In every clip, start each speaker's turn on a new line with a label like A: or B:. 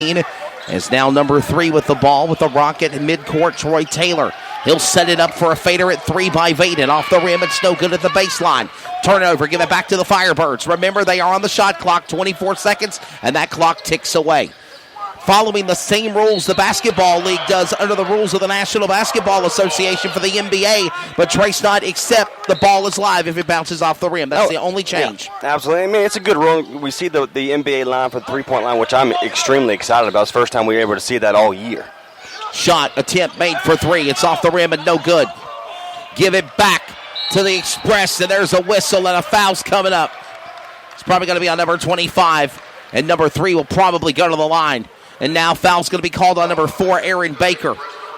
A: Is now number 3 with the ball with the rocket in midcourt, Troy Taylor. He'll set it up for a fader at 3 by Vaden. Off the rim, it's no good at the baseline. Turnover, give it back to the Firebirds. Remember, they are on the shot clock, 24 seconds, and that clock ticks away. Following the same rules the Basketball League does under the rules of the National Basketball Association for the NBA, but Trace not except the ball is live if it bounces off the rim. That's the only change.
B: Yeah, absolutely. I mean, it's a good rule. We see the NBA line for the three-point line, which I'm extremely excited about. It's the first time we were able to see that all year.
A: Shot attempt made for 3. It's off the rim and no good. Give it back to the Express, and there's a whistle and a foul's coming up. It's probably going to be on number 25, and number 3 will probably go to the line. And now foul's going to be called on number 4, Aaron Baker.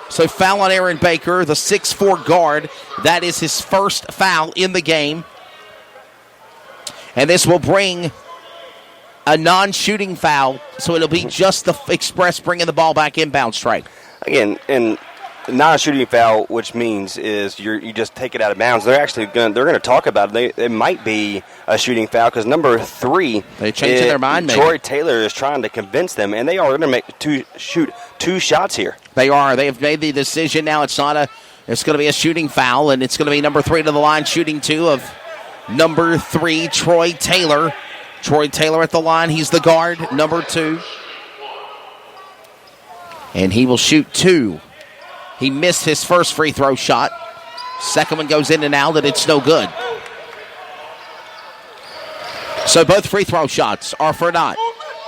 A: So foul on Aaron Baker, the 6'4 guard. That is his first foul in the game. And this will bring a non-shooting foul, so it'll be just the Express bringing the ball back inbounds, Trey.
B: Again, and non-shooting foul, which means is you just take it out of bounds. They're actually going to talk about it. It might be a shooting foul because number 3,
A: they changing their mind. Maybe
B: Troy Taylor is trying to convince them, and they are going to shoot 2 shots here.
A: They are. They have made the decision now. It's going to be a shooting foul, and it's going to be number 3 to the line shooting 2 of number 3, Troy Taylor. Troy Taylor at the line. He's the guard, number 2, and he will shoot 2. He missed his first free throw shot. Second one goes in and out, and it's no good. So both free throw shots are for naught.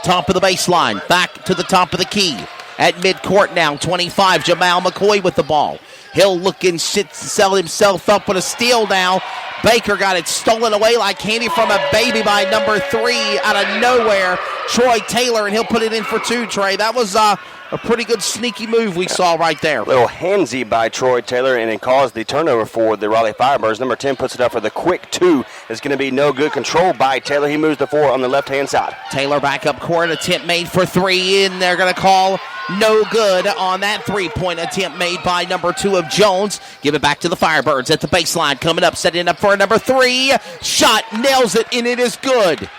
A: Top of the baseline, back to the top of the key. At midcourt now, 25, Jamal McCoy with the ball. He'll look and sell himself up with a steal now. Baker got it stolen away like candy from a baby by number 3 out of nowhere, Troy Taylor, and he'll put it in for 2, Trey. That was a pretty good sneaky move we saw right there.
B: Little handsy by Troy Taylor, and it caused the turnover for the Raleigh Firebirds. Number 10 puts it up for the quick 2. It's going to be no good. Controlled by Taylor. He moves to 4 on the left-hand side.
A: Taylor back up court. Attempt made for 3, and they're going to call no good on that 3-point attempt made by number 2 of Jones. Give it back to the Firebirds at the baseline. Coming up, setting up for number 3. Shot, nails it, and it is good.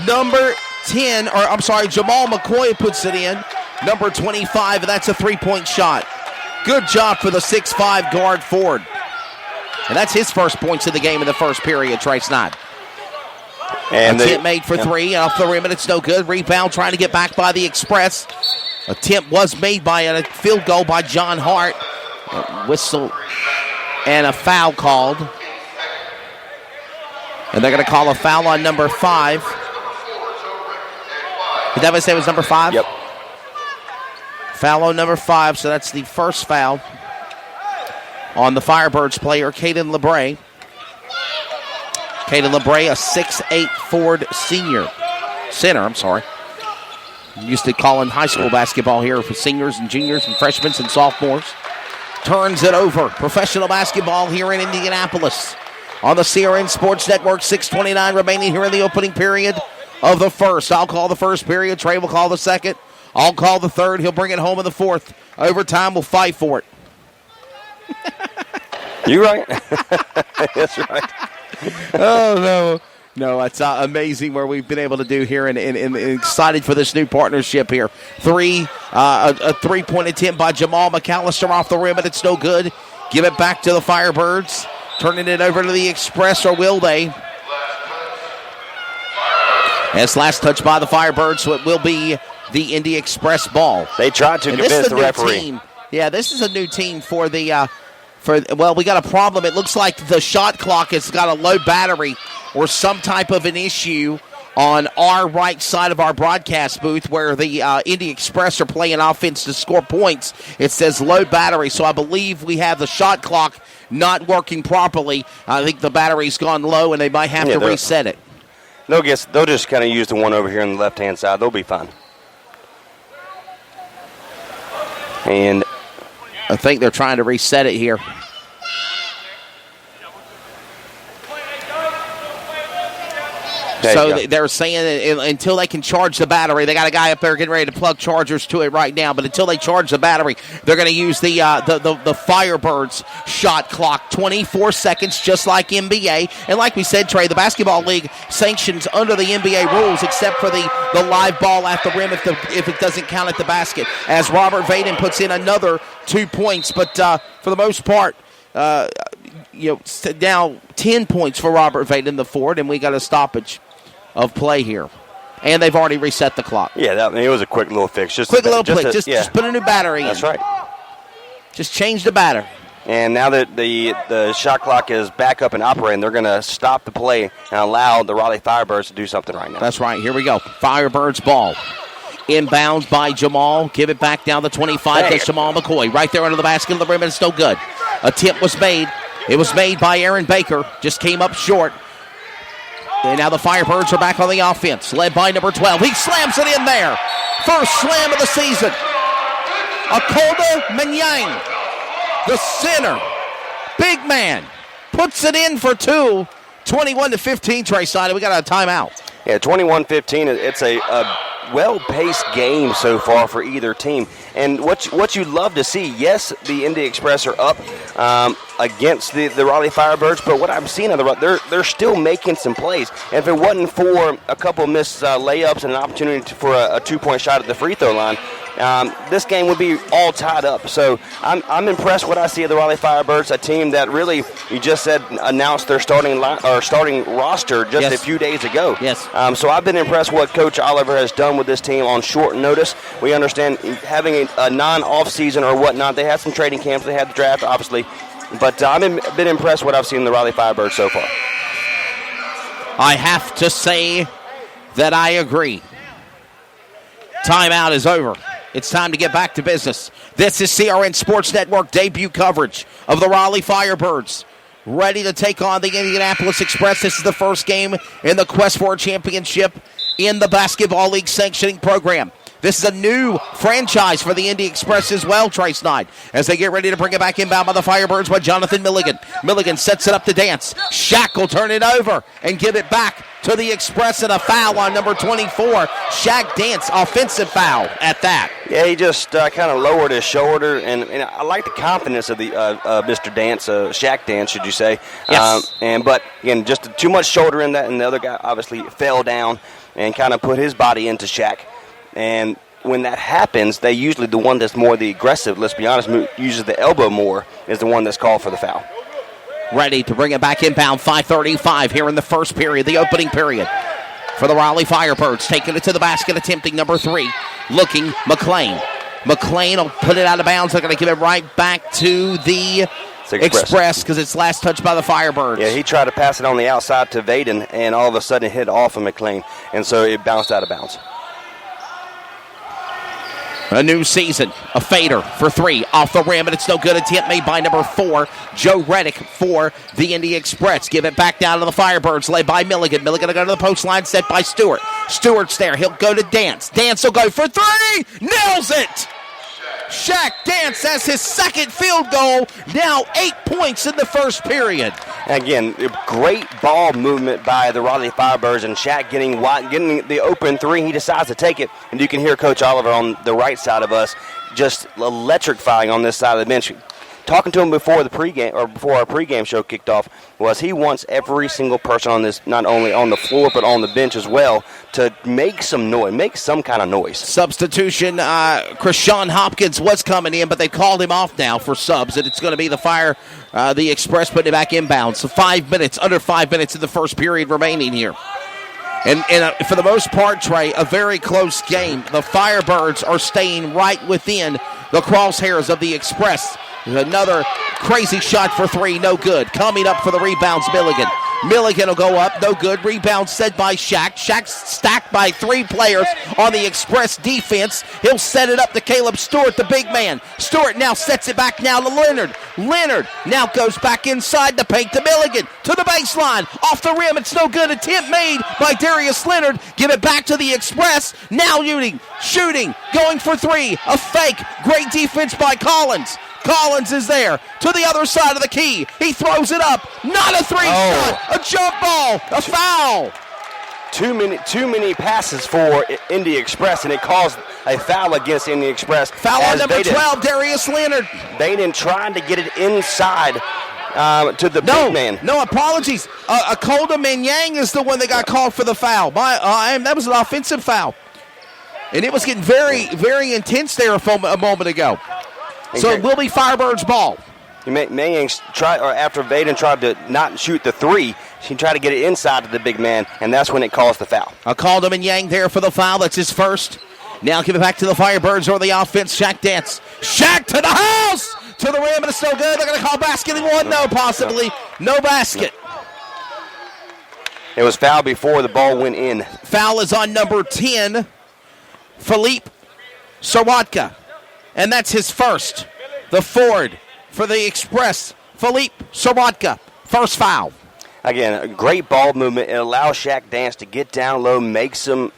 A: Number 10, Jamal McCoy puts it in. Number 25, and that's a 3-point shot. Good job for the 6'5 guard forward. And that's his first points of the game in the first period, Trey Snod. And attempt made for 3, off the rim, and it's no good. Rebound trying to get back by the Express. Attempt was made by a field goal by John Hart. A whistle and a foul called. And they're going to call a foul on number 5. Did that say it was number 5?
B: Yep.
A: Foul on number 5, so that's the first foul on the Firebirds player, Caden LeBray. Caden LeBray, a 6'8 forward center. Used to call in high school basketball here for seniors and juniors and freshmen and sophomores. Turns it over. Professional basketball here in Indianapolis. On the CRN Sports Network, 6:29 remaining here in the opening period of the first. I'll call the first period. Trey will call the second. I'll call the third. He'll bring it home in the fourth. Overtime, we'll fight for it.
B: You right. That's right.
A: Oh, no, it's amazing what we've been able to do here, and excited for this new partnership here. A 3-point attempt by Jamal McAllister off the rim, but it's no good. Give it back to the Firebirds, turning it over to the Express, or will they? As last touch by the Firebirds, so it will be the Indy Express ball.
B: They tried to convince the referee.
A: Team. Yeah, this is a new team for the we got a problem. It looks like the shot clock has got a low battery or some type of an issue on our right side of our broadcast booth where the Indy Express are playing offense to score points. It says low battery, so I believe we have the shot clock not working properly. I think the battery's gone low, and they might have to reset it.
B: They'll just kind of use the one over here on the left-hand side. They'll be fine. And
A: I think they're trying to reset it here. So they're saying until they can charge the battery, they got a guy up there getting ready to plug chargers to it right now. But until they charge the battery, they're going to use the Firebirds shot clock, 24 seconds, just like NBA. And like we said, Trey, the Basketball League sanctions under the NBA rules, except for the live ball at the rim if it doesn't count at the basket. As Robert Vaden puts in another 2 points, but for the most part, now 10 points for Robert Vaden, the forward, and we got a stoppage of play here. And they've already reset the clock.
B: Yeah, it was a quick little fix. Just
A: put a new battery in.
B: That's right.
A: Just change the battery.
B: And now that the shot clock is back up and operating, they're going to stop the play and allow the Raleigh Firebirds to do something right now.
A: That's right. Here we go. Firebirds ball. Inbounds by Jamal. Give it back down the 25 to Jamal McCoy. Right there under the basket of the rim, and it's still good. Attempt was made. It was made by Aaron Baker. Just came up short. And now the Firebirds are back on the offense, led by number 12. He slams it in there. First slam of the season. Akoda Manyang, the center, big man, puts it in for two. 21-15, Trey Snyder. We got a timeout.
B: Yeah, 21-15. It's a well-paced game so far for either team. And what you love to see, yes, the Indy Express are up against the Raleigh Firebirds, but what I'm seeing of they're still making some plays. And if it wasn't for a couple missed layups and an opportunity for a 2-point shot at the free throw line, this game would be all tied up. So I'm impressed what I see of the Raleigh Firebirds, a team that really, you just said, announced their starting roster just a few days ago.
A: Yes.
B: So I've been impressed what Coach Oliver has done with this team on short notice. We understand having a non-off season or whatnot. They had some trading camps. They had the draft, obviously. But I've been impressed what I've seen in the Raleigh Firebirds so far.
A: I have to say that I agree. Timeout is over. It's time to get back to business. This is CRN Sports Network debut coverage of the Raleigh Firebirds. Ready to take on the Indianapolis Express. This is the first game in the quest for a championship in the Basketball League sanctioning program. This is a new franchise for the Indy Express as well, Trace Knight, as they get ready to bring it back inbound by the Firebirds by Jonathan Milligan. Milligan sets it up to Dance. Shaq will turn it over and give it back to the Express, and a foul on number 24. Shaq Dance, offensive foul at that.
B: Yeah, he just kind of lowered his shoulder, and I like the confidence of the Mr. Dance, Shaq Dance, should you say.
A: Yes.
B: But, again, just too much shoulder in that, and the other guy obviously fell down and kind of put his body into Shaq. And when that happens, they usually, the one that's more the aggressive, let's be honest, uses the elbow more, is the one that's called for the foul.
A: Ready to bring it back inbound, 5:35 here in the first period, the opening period. For the Raleigh Firebirds, taking it to the basket, attempting number 3, looking McLean. McLean will put it out of bounds. They're going to give it right back to the Express because it's last touched by the Firebirds.
B: Yeah, he tried to pass it on the outside to Vaden, and all of a sudden it hit off of McLean, and so it bounced out of bounds.
A: A new season, a fader for 3, off the rim, and it's no good. Attempt made by number 4, Joe Reddick for the Indy Express. Give it back down to the Firebirds, led by Milligan. Milligan will go to the post line, set by Stewart. Stewart's there. He'll go to Dance. Dance will go for 3. Nails it! Shaq Dance has his second field goal. Now 8 points in the first period.
B: Again, great ball movement by the Raleigh Firebirds, and Shaq getting the open 3. He decides to take it, and you can hear Coach Oliver on the right side of us just electrifying on this side of the bench. Talking to him before the pregame or before our pregame show kicked off was he wants every single person on this, not only on the floor but on the bench as well, to make some noise, make some kind of noise.
A: Substitution, Krishan Hopkins was coming in, but they called him off now for subs, and it's going to be the Express putting it back inbound. So under 5 minutes in the first period remaining here. And for the most part, Trey, a very close game. The Firebirds are staying right within the crosshairs of the Express. Another crazy shot for 3, no good. Coming up for the rebounds, Milligan. Milligan will go up, no good. Rebound set by Shaq. Shaq stacked by 3 players on the Express defense. He'll set it up to Caleb Stewart, the big man. Stewart now sets it back now to Leonard. Leonard now goes back inside the paint to Milligan. To the baseline, off the rim, it's no good. Attempt made by Darius Leonard. Give it back to the Express. Now shooting, going for 3. A fake, great defense by Collins. Collins is there to the other side of the key. He throws it up. Not a 3 shot. A jump ball. A foul.
B: too many passes for Indy Express, and it caused a foul against Indy Express.
A: Foul on number 12, Darius Leonard.
B: Baden trying to get it inside to the big man.
A: No, apologies. Akolda Minyang is the one that got called for the foul. That was an offensive foul. And it was getting very, very intense there a moment ago. So it will be Firebirds ball.
B: Minyang after Baden tried to not shoot the three, she tried to get it inside to the big man, and that's when it caused the foul.
A: Akolda Minyang there for the foul. That's his first. Now give it back to the Firebirds or the offense. Shaq Dance. Shaq to the house! To the rim, and it's so good. They're going to call basketing one. No, possibly. No basket.
B: It was foul before the ball went in.
A: Foul is on number 10, Philippe Sawatka. And that's his first. The forward for the Express, Philippe Sawatka. First foul.
B: Again, a great ball movement. It allows Shaq Dance to get down low, make an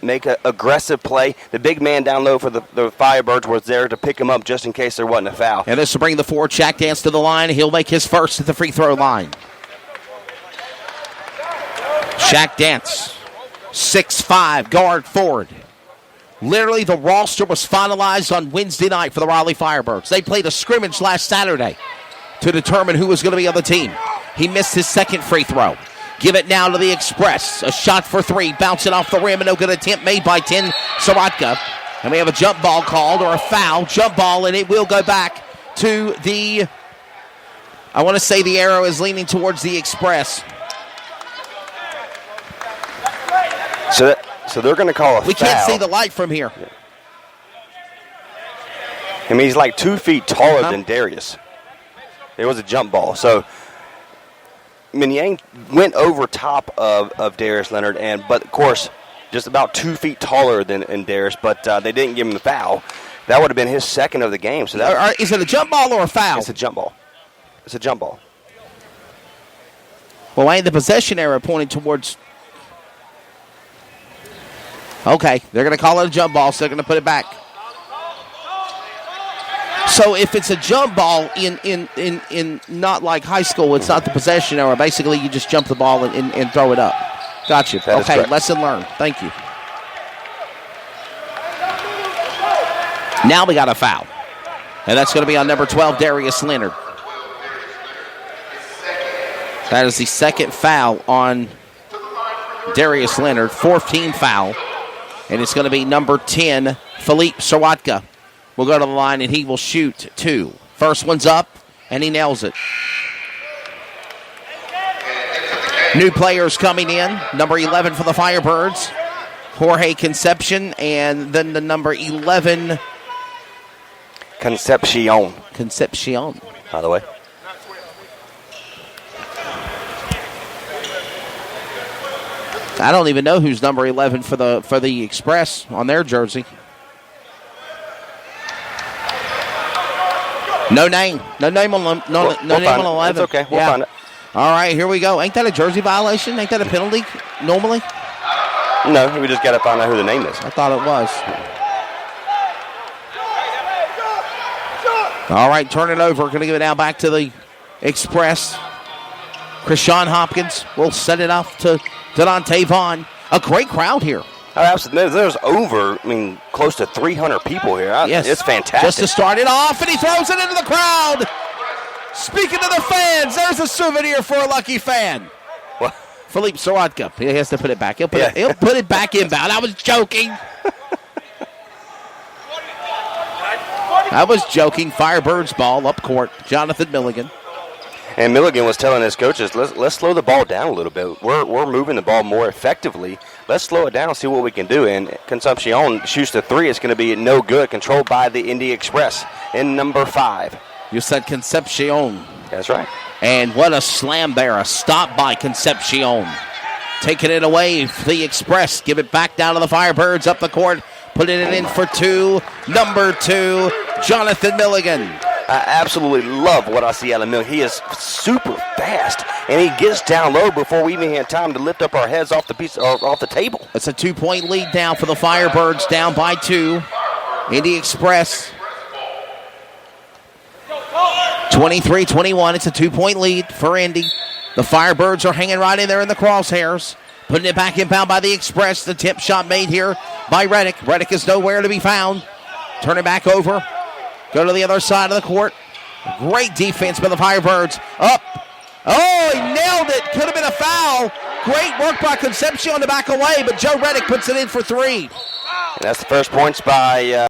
B: aggressive play. The big man down low for the Firebirds was there to pick him up just in case there wasn't a foul.
A: And this will bring the forward Shaq Dance to the line. He'll make his first at the free throw line. Shaq Dance, 6'5", guard forward. Literally, the roster was finalized on Wednesday night for the Raleigh Firebirds. They played a scrimmage last Saturday to determine who was going to be on the team. He missed his second free throw. Give it now to the Express. A shot for three, bouncing off the rim, and no good attempt made by 10, Sawatka. And we have a jump ball called, or a foul, jump ball, and it will go back to the, I want to say the arrow is leaning towards the Express.
B: So they're going to call a foul.
A: We can't see the light from here.
B: I mean, he's like 2 feet taller than Darius. It was a jump ball. So Minyang went over top of Darius Leonard, but of course, just about 2 feet taller than Darius, but they didn't give him the foul. That would have been his second of the game. So
A: is it a jump ball or a foul?
B: It's a jump ball. It's a jump ball.
A: Well, ain't the possession arrow pointing towards... Okay, they're going to call it a jump ball, so they're going to put it back. So if it's a jump ball in not like high school, it's not the possession arrow. Basically, you just jump the ball and throw it up. Gotcha. Okay, lesson learned. Thank you. Now we got a foul. And that's going to be on number 12, Darius Leonard. That is the second foul on Darius Leonard, 14th foul. And it's going to be number 10, Philippe Sawatka. Will go to the line, and he will shoot two. First one's up, and he nails it. New players coming in. Number 11 for the Firebirds, Jorge Concepcion, and then the number 11...
B: Concepcion,
A: by the way. I don't even know who's number 11 for the Express on their jersey. No name on 11.
B: It's okay. We'll find it.
A: All right, here we go. Ain't that a jersey violation? Ain't that a penalty normally?
B: No, we just got to find out who the name is.
A: I thought it was. All right, turn it over. Going to give it now back to the Express. Krishawn Hopkins will set it off to Dante Vaughn. A great crowd here.
B: Oh, absolutely. There's close to 300 people here.
A: Yes.
B: It's fantastic.
A: Just to start it off, and he throws it into the crowd. Speaking of the fans, there's a souvenir for a lucky fan.
B: What?
A: Philippe Sawatka. He has to put it back. He'll put it back inbound. I was joking. Firebirds ball up court. Jonathan Milligan.
B: And Milligan was telling his coaches, let's slow the ball down a little bit. We're moving the ball more effectively. Let's slow it down and see what we can do. And Concepcion shoots the three. It's going to be no good. Controlled by the Indy Express in number 5.
A: You said Concepcion.
B: That's right.
A: And what a slam there. A stop by Concepcion. Taking it away for the Express. Give it back down to the Firebirds up the court. Putting it in for two. Number 2, Jonathan Milligan.
B: I absolutely love what I see out of Milligan. He is super fast, and he gets down low before we even have time to lift up our heads off the table.
A: It's a 2-point lead now for the Firebirds, down by 2. Indy Express 23-21. It's a 2-point lead for Indy. The Firebirds are hanging right in there in the crosshairs. Putting it back inbound by the Express. The tip shot made here by Reddick. Reddick is nowhere to be found. Turn it back over. Go to the other side of the court. Great defense by the Firebirds. Up. Oh, he nailed it. Could have been a foul. Great work by Concepcion to back away, but Joe Reddick puts it in for three.
B: That's the first points by